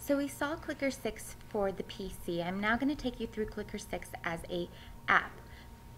So we saw Clicker 6 for the PC. I'm now going to take you through Clicker 6 as a app.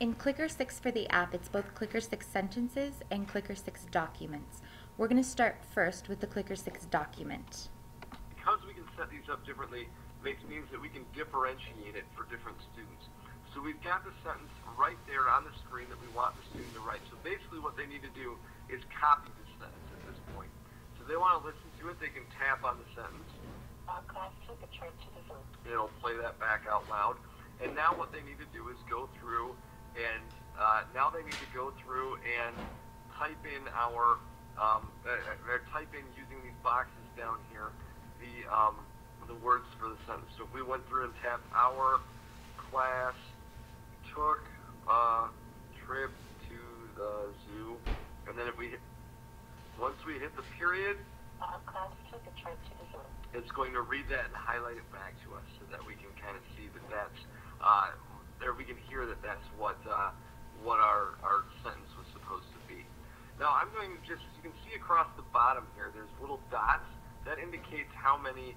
In Clicker 6 for the app, it's both Clicker 6 sentences and Clicker 6 documents. We're going to start first with the Clicker 6 document. Because we can set these up differently, means that we can differentiate it for different students. So we've got the sentence right there on the screen that we want the student to write. So basically what they need to do is copy the sentence at this point. So they want to listen to it, they can tap on the sentence. It'll play that back out loud. And now what they need to do is go through and type in our type in using these boxes down here the words for the sentence. So if we went through and tapped, our class took a trip to the zoo, and then once we hit the period, our class took a trip to the zoo. It's going to read that and highlight it back to us so that we can kind of see that that's there. We can hear that that's what our sentence was supposed to be. Now I'm going to you can see across the bottom here, there's little dots that indicates how many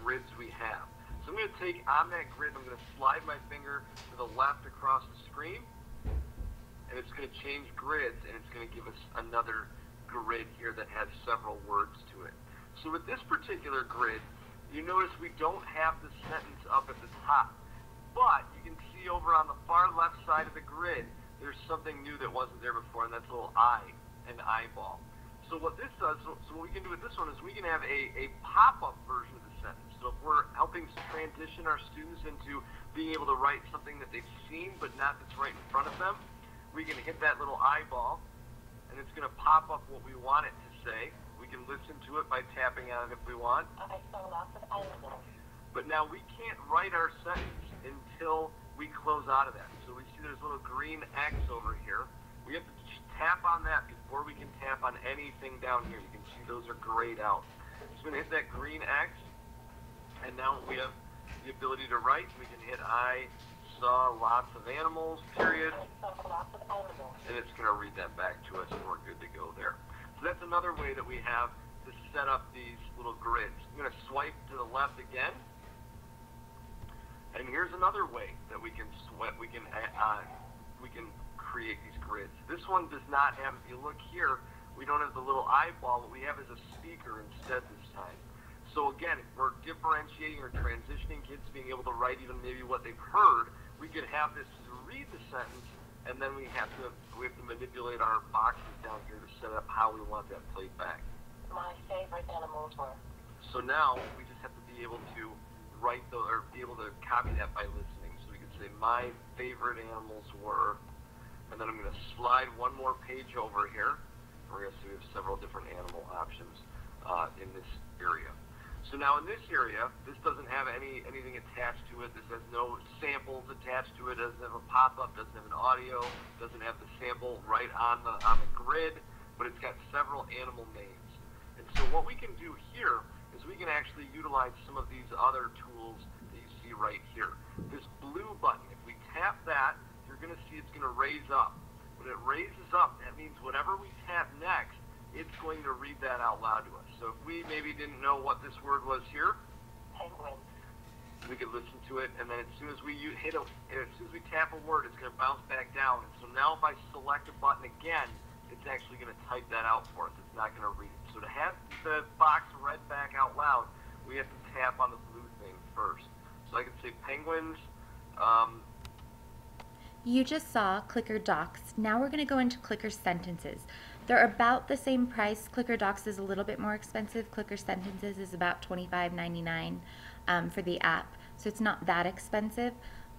grids we have. So I'm going to take on that grid, I'm going to slide my finger to the left across the screen, and it's going to change grids, and it's going to give us another grid here that has several words to it. So with this particular grid, you notice we don't have the sentence up at the top, but you can see over on the far left side of the grid, there's something new that wasn't there before, and that's a little eye, an eyeball. So what this does, so what we can do with this one is we can have a pop-up version of the sentence. So if we're helping transition our students into being able to write something that they've seen but not that's right in front of them, we can hit that little eyeball, and it's going to pop up what we want it to say. We can listen to it by tapping on it if we want. I saw lots of animals. But now we can't write our sentence until we close out of that. So we see there's a little green X over here. We have to tap on that before we can tap on anything down here. You can see those are grayed out. So we're going to hit that green X, and now we have the ability to write. We can hit I saw lots of animals, period. I saw lots of animals. And it's going to read that back to us, and we're good to go there. So that's another way that we have to set up these little grids. I'm going to swipe to the left again. And here's another way that we can create these grids. This one does not have, if you look here, we don't have the little eyeball. What we have is a speaker instead this time. So again, if we're differentiating or transitioning kids being able to write even maybe what they've heard, we could have this read the sentence, and then we have to manipulate our boxes down here to set up how we want that played back. My favorite animals were. So now we just have to be able to write or be able to copy that by listening. So we can say my favorite animals were, and then I'm going to slide one more page over here. We're going to see we have several different animal options in this area. So now in this area, this doesn't have anything attached to it. This has no samples attached to it. Doesn't have a pop-up. Doesn't have an audio. Doesn't have the sample right on the grid. But it's got several animal names. And so what we can do here is we can actually utilize some of these other tools that you see right here. This blue button, if we tap that, you're going to see it's going to raise up. When it raises up, that means whatever we tap next, it's going to read that out loud to us. So if we maybe didn't know what this word was here, Penguin. we could listen to it, and then as soon as we tap a word, it's going to bounce back down. And so now if I select a button again, it's actually going to type that out for us. It's not going to read it. So to have the box read back out loud, we have to tap on the blue thing first. So I can say penguins. You just saw Clicker Docs. Now we're going to go into Clicker Sentences. They're about the same price. Clicker Docs is a little bit more expensive. Clicker Sentences is about $25.99 for the app, so it's not that expensive.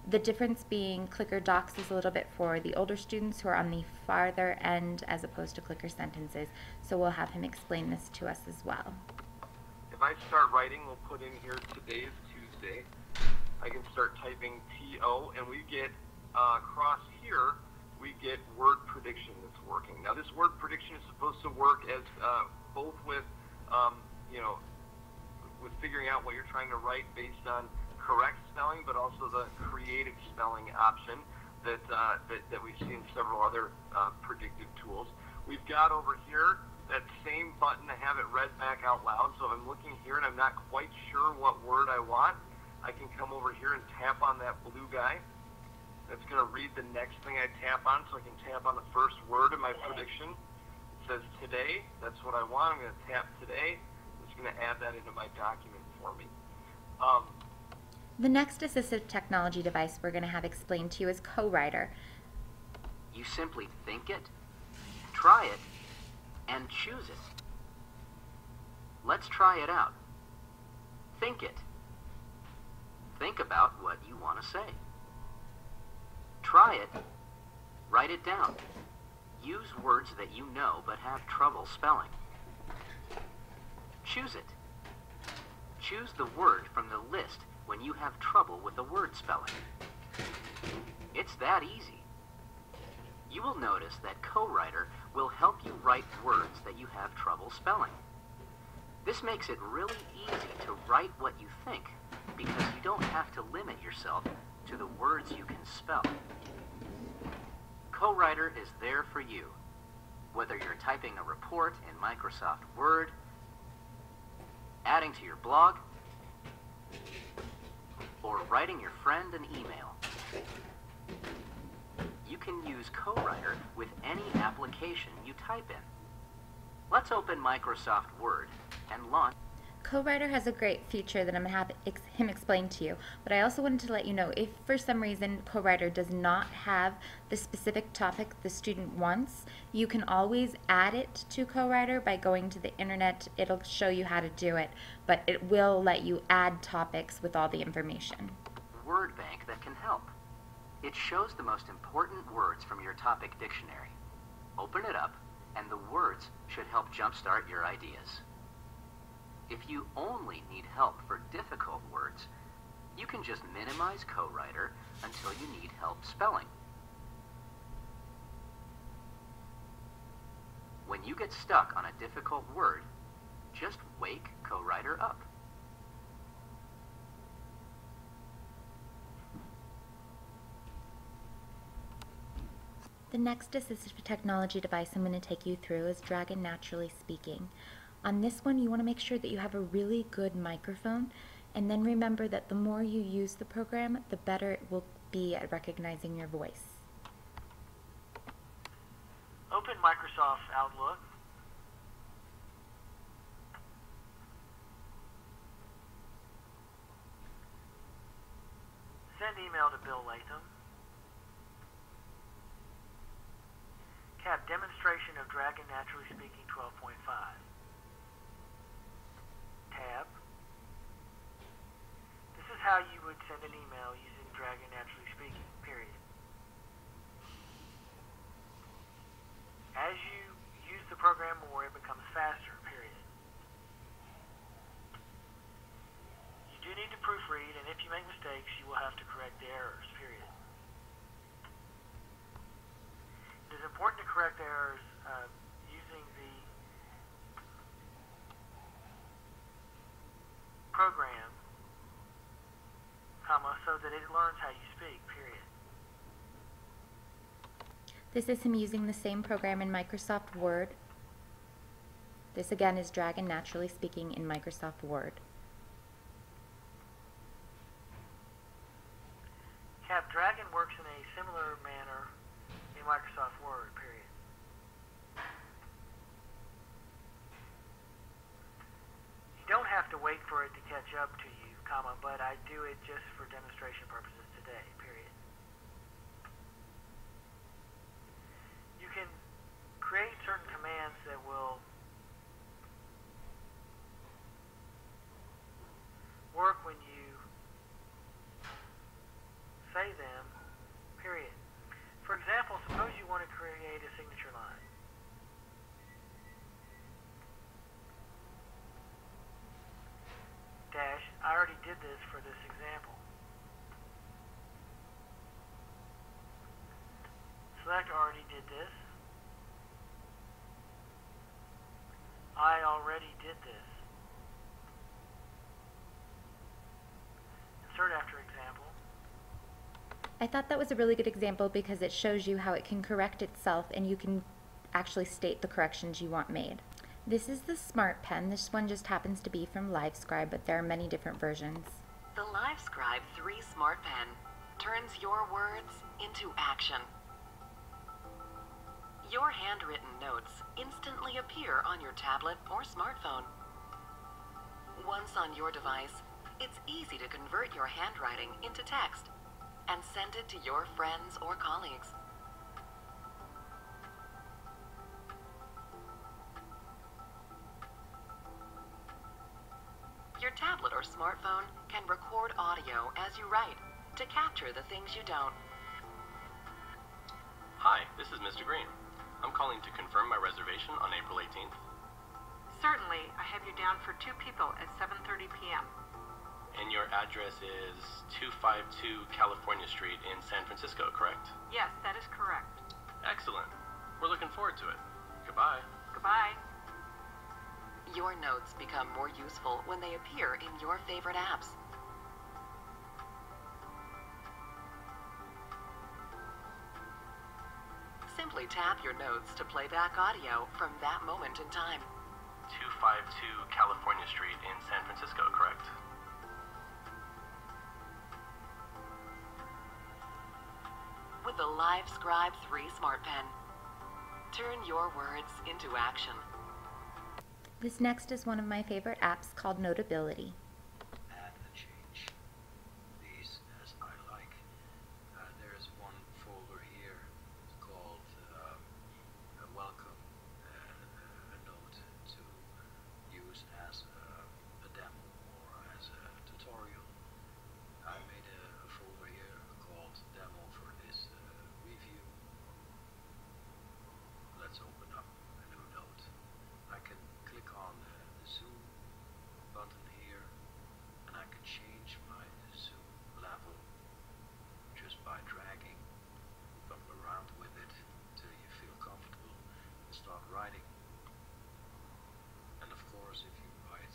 The difference being Clicker Docs is a little bit for the older students who are on the farther end as opposed to Clicker Sentences, so we'll have him explain this to us as well. If I start writing, we'll put in here today is Tuesday. I can start typing T-O, and we get across here, we get word prediction that's working. Now this word prediction is supposed to work as both with, with figuring out what you're trying to write based on correct spelling, but also the creative spelling option that we see in several other predictive tools. We've got over here that same button to have it read back out loud. So if I'm looking here and I'm not quite sure what word I want, I can come over here and tap on that blue guy. That's going to read the next thing I tap on, so I can tap on the first word in my prediction. It says today. That's what I want. I'm going to tap today. It's going to add that into my document for me. The next assistive technology device we're going to have explained to you is Co-Writer. You simply think it, try it, and choose it. Let's try it out. Think it. Think about what you want to say. Try it. Write it down. Use words that you know but have trouble spelling. Choose it. Choose the word from the list when you have trouble with a word spelling. It's that easy. You will notice that Co-Writer will help you write words that you have trouble spelling. This makes it really easy to write what you think because you don't have to limit yourself to the words you can spell. Co-Writer is there for you, whether you're typing a report in Microsoft Word, adding to your blog, or writing your friend an email. You can use Co-Writer with any application you type in. Let's open Microsoft Word and launch. Co-Writer has a great feature that I'm going to have him explain to you, but I also wanted to let you know if for some reason Co-Writer does not have the specific topic the student wants, you can always add it to Co-Writer by going to the internet. It'll show you how to do it, but it will let you add topics with all the information. Word bank that can help. It shows the most important words from your topic dictionary. Open it up, and the words should help jumpstart your ideas. If you only need help for difficult words, you can just minimize Co-Writer until you need help spelling. When you get stuck on a difficult word, just wake Co-Writer up. The next assistive technology device I'm going to take you through is Dragon Naturally Speaking. On this one, you want to make sure that you have a really good microphone, and then remember that the more you use the program, the better it will be at recognizing your voice. Open Microsoft Outlook. Send email to Bill Latham. Tab Demonstration of Dragon Naturally Speaking 12.5. Tab. This is how you would send an email using Dragon Naturally Speaking, period. As you use the program more, it becomes faster, period. You do need to proofread, and if you make mistakes, you will have to correct the errors, period. It is important to correct errors using the program, comma, so that it learns how you speak, period. This is him using the same program in Microsoft Word. This again is Dragon Naturally Speaking in Microsoft Word. Tab Dragon works in a similar manner in Microsoft Word, period. You don't have to wait for it to catch up to you, comma, but I do it just for demonstration purposes today, period. You can create certain commands that will work when you say them, period. For example, suppose you want to create a signature line. Dash, I already did this for this example. Select already did this. I already did this. Insert after example. I thought that was a really good example because it shows you how it can correct itself and you can actually state the corrections you want made. This is the Smart Pen. This one just happens to be from LiveScribe, but there are many different versions. The LiveScribe 3 Smart Pen turns your words into action. Your handwritten notes instantly appear on your tablet or smartphone. Once on your device, it's easy to convert your handwriting into text and send it to your friends or colleagues. Your tablet or smartphone can record audio as you write to capture the things you don't. Hi, this is Mr. Green. I'm calling to confirm my reservation on April 18th. Certainly. I have you down for 2 people at 7:30 p.m. And your address is 252 California Street in San Francisco, correct? Yes, that is correct. Excellent. We're looking forward to it. Goodbye. Goodbye. Your notes become more useful when they appear in your favorite apps. Simply tap your notes to play back audio from that moment in time. 252 California Street in San Francisco, correct? With the LiveScribe 3 Smart Pen, turn your words into action. This next is one of my favorite apps called Notability. Add and change these as I like. There's one folder here called Welcome, a note to use as a demo or as a tutorial. I made a folder here called Demo for this review. Let's open up a new note. I can click on the zoom button here, and I can change my zoom level just by dragging them around with it till you feel comfortable and start writing. And of course, if you write,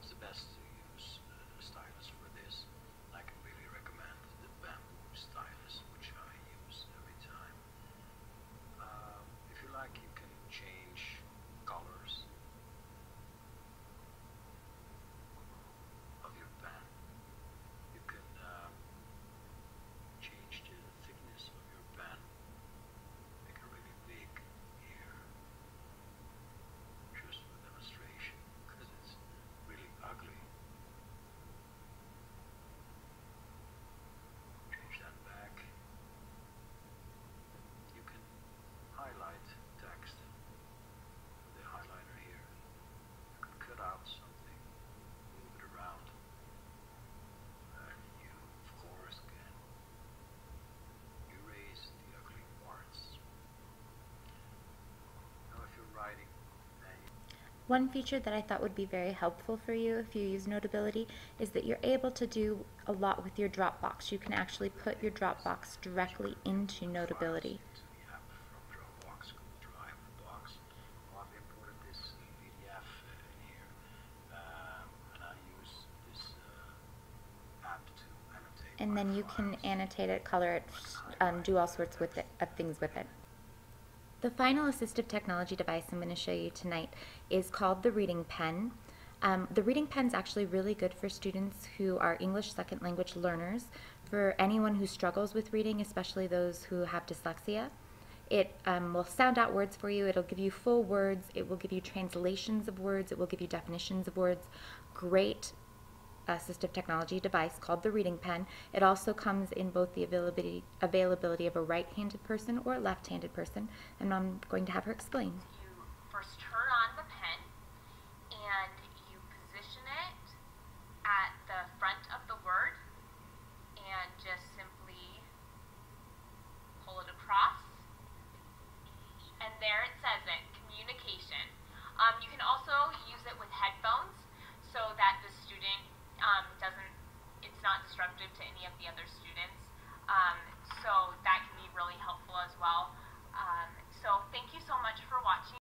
it's the best to use a stylus for this. I can really recommend the bamboo stylus, which I use every time. If you like, you can change colors of your pen. You can change the thickness of your pen. Make it really big here, just for demonstration, because it's really ugly. Change that back. You can highlight text with the highlighter here. You can cut out something, move it around, and you, of course, can erase the ugly parts. Now, if you're writing, then One feature that I thought would be very helpful for you if you use Notability is that you're able to do a lot with your Dropbox. You can actually put your Dropbox directly into Notability. to the app from Dropbox, Google Drive, Box. Well, I've imported this PDF in here, and I use this app to annotate. And my then you can files. annotate it, color it, do all sorts with it, of things with it. The final assistive technology device I'm going to show you tonight is called the Reading Pen. The Reading Pen is actually really good for students who are English second language learners, for anyone who struggles with reading, especially those who have dyslexia. It will sound out words for you. It'll give you full words. It will give you translations of words. It will give you definitions of words. Great assistive technology device called the Reading Pen. It also comes in both the availability of a right-handed person or a left-handed person, and I'm going to have her explain. You first turn on the pen and you position it at the front of the word and just simply pull it across, and there it says it, communication. You can also use it with headphones so that the student it's not disruptive to any of the other students. So that can be really helpful as well.